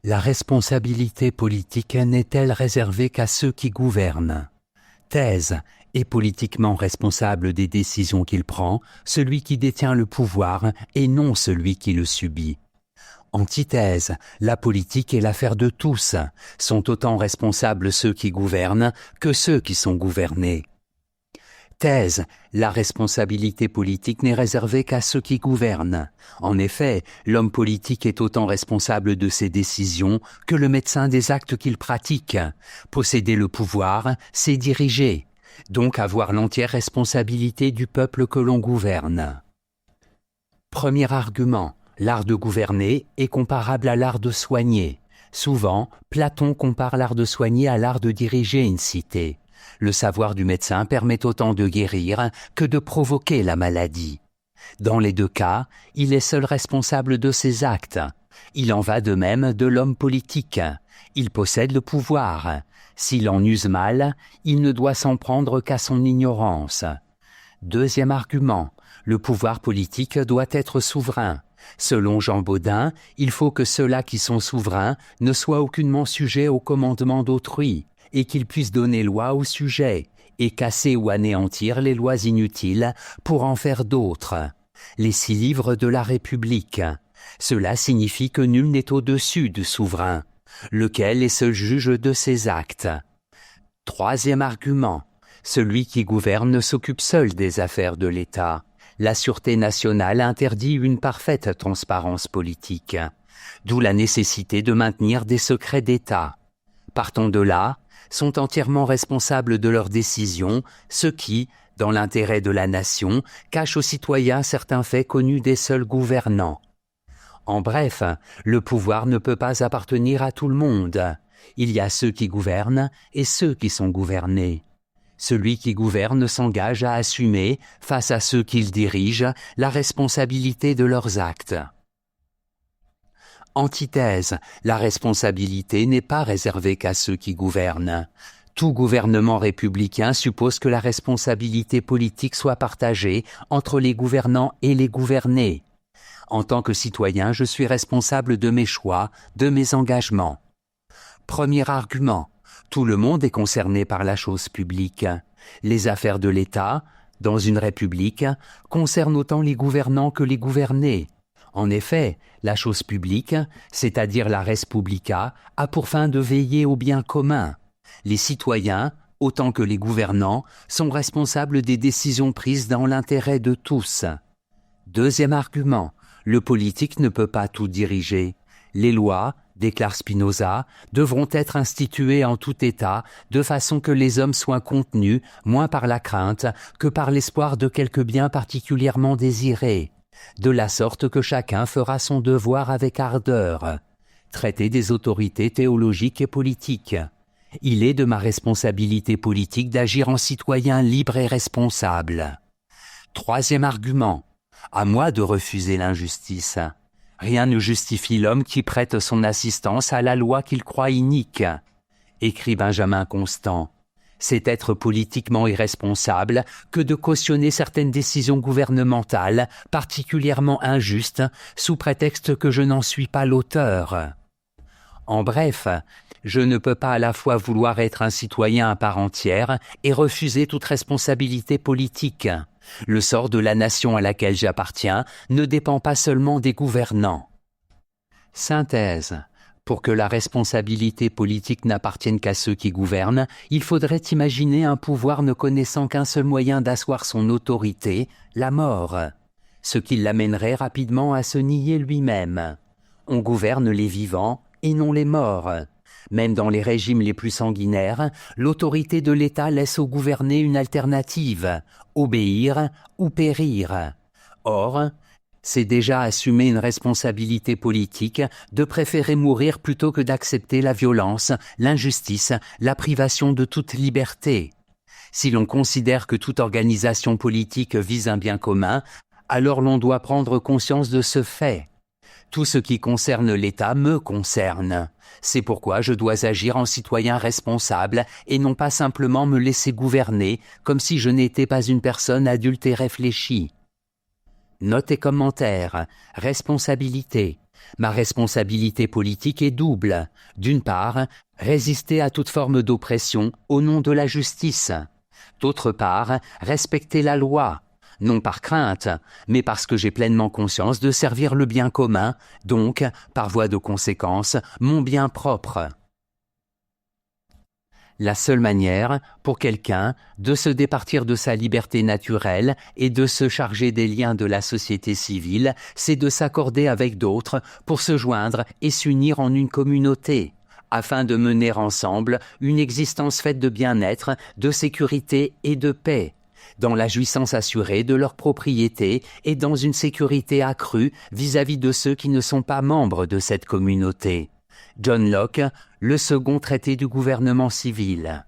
La responsabilité politique n'est-elle réservée qu'à ceux qui gouvernent? Thèse. Est politiquement responsable des décisions qu'il prend celui qui détient le pouvoir et non celui qui le subit. Antithèse. La politique est l'affaire de tous. Sont autant responsables ceux qui gouvernent que ceux qui sont gouvernés. Thèse. La responsabilité politique n'est réservée qu'à ceux qui gouvernent. En effet, l'homme politique est autant responsable de ses décisions que le médecin des actes qu'il pratique. Posséder le pouvoir, c'est diriger, donc avoir l'entière responsabilité du peuple que l'on gouverne. Premier argument. L'art de gouverner est comparable à l'art de soigner. Souvent, Platon compare l'art de soigner à l'art de diriger une cité. Le savoir du médecin permet autant de guérir que de provoquer la maladie. Dans les deux cas, il est seul responsable de ses actes. Il en va de même de l'homme politique. Il possède le pouvoir. S'il en use mal, il ne doit s'en prendre qu'à son ignorance. Deuxième argument, le pouvoir politique doit être souverain. Selon Jean Bodin, il faut que ceux-là qui sont souverains ne soient aucunement sujets au commandement d'autrui, et qu'ils puissent donner loi au sujet, et casser ou anéantir les lois inutiles pour en faire d'autres. Les 6 livres de la République. Cela signifie que nul n'est au-dessus du souverain, lequel est seul juge de ses actes. Troisième argument, celui qui gouverne s'occupe seul des affaires de l'État. La sûreté nationale interdit une parfaite transparence politique, d'où la nécessité de maintenir des secrets d'État. Partant de là, sont entièrement responsables de leurs décisions ceux qui, dans l'intérêt de la nation, cachent aux citoyens certains faits connus des seuls gouvernants. En bref, le pouvoir ne peut pas appartenir à tout le monde. Il y a ceux qui gouvernent et ceux qui sont gouvernés. Celui qui gouverne s'engage à assumer, face à ceux qu'il dirige, la responsabilité de leurs actes. Antithèse, la responsabilité n'est pas réservée qu'à ceux qui gouvernent. Tout gouvernement républicain suppose que la responsabilité politique soit partagée entre les gouvernants et les gouvernés. En tant que citoyen, je suis responsable de mes choix, de mes engagements. Premier argument. Tout le monde est concerné par la chose publique. Les affaires de l'État, dans une république, concernent autant les gouvernants que les gouvernés. En effet, la chose publique, c'est-à-dire la res publica, a pour fin de veiller au bien commun. Les citoyens, autant que les gouvernants, sont responsables des décisions prises dans l'intérêt de tous. Deuxième argument, le politique ne peut pas tout diriger. Les lois, déclare Spinoza, devront être instituées en tout état, de façon que les hommes soient contenus, moins par la crainte que par l'espoir de quelque bien particulièrement désiré, de la sorte que chacun fera son devoir avec ardeur. Traiter des autorités théologiques et politiques. Il est de ma responsabilité politique d'agir en citoyen libre et responsable. Troisième argument, à moi de refuser l'injustice. Rien ne justifie l'homme qui prête son assistance à la loi qu'il croit inique. Écrit Benjamin Constant. C'est être politiquement irresponsable que de cautionner certaines décisions gouvernementales particulièrement injustes sous prétexte que je n'en suis pas l'auteur. En bref, je ne peux pas à la fois vouloir être un citoyen à part entière et refuser toute responsabilité politique. Le sort de la nation à laquelle j'appartiens ne dépend pas seulement des gouvernants. Synthèse. Pour que la responsabilité politique n'appartienne qu'à ceux qui gouvernent, il faudrait imaginer un pouvoir ne connaissant qu'un seul moyen d'asseoir son autorité, la mort, ce qui l'amènerait rapidement à se nier lui-même. On gouverne les vivants et non les morts. Même dans les régimes les plus sanguinaires, l'autorité de l'État laisse aux gouvernés une alternative, obéir ou périr. Or, c'est déjà assumer une responsabilité politique de préférer mourir plutôt que d'accepter la violence, l'injustice, la privation de toute liberté. Si l'on considère que toute organisation politique vise un bien commun, alors l'on doit prendre conscience de ce fait. Tout ce qui concerne l'État me concerne. C'est pourquoi je dois agir en citoyen responsable et non pas simplement me laisser gouverner comme si je n'étais pas une personne adulte et réfléchie. Notes et commentaires. Responsabilité. Ma responsabilité politique est double. D'une part, résister à toute forme d'oppression au nom de la justice. D'autre part, respecter la loi, non par crainte, mais parce que j'ai pleinement conscience de servir le bien commun, donc, par voie de conséquence, mon bien propre. La seule manière, pour quelqu'un, de se départir de sa liberté naturelle et de se charger des liens de la société civile, c'est de s'accorder avec d'autres pour se joindre et s'unir en une communauté, afin de mener ensemble une existence faite de bien-être, de sécurité et de paix, dans la jouissance assurée de leur propriété et dans une sécurité accrue vis-à-vis de ceux qui ne sont pas membres de cette communauté. John Locke, le second traité du gouvernement civil.